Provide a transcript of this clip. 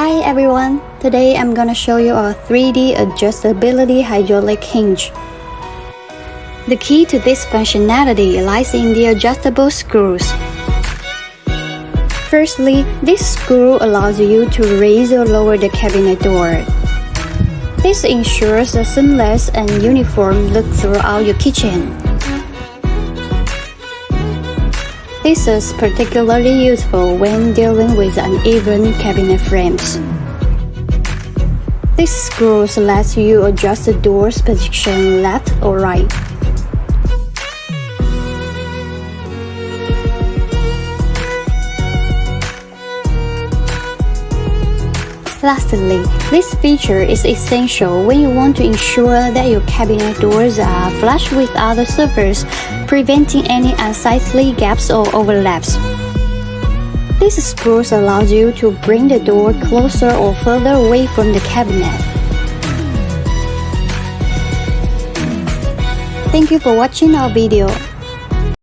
Hi everyone! Today I'm gonna show you a 3D adjustability hydraulic hinge. The key to this functionality lies in the adjustable screws. Firstly, this screw allows you to raise or lower the cabinet door. This ensures a seamless and uniform look throughout your kitchen. This is particularly useful when dealing with uneven cabinet frames. These screws let you adjust the door's position left or right. Lastly, this feature is essential when you want to ensure that your cabinet doors are flush with other surfaces, preventing any unsightly gaps or overlaps. These screws allow you to bring the door closer or further away from the cabinet. Thank you for watching our video.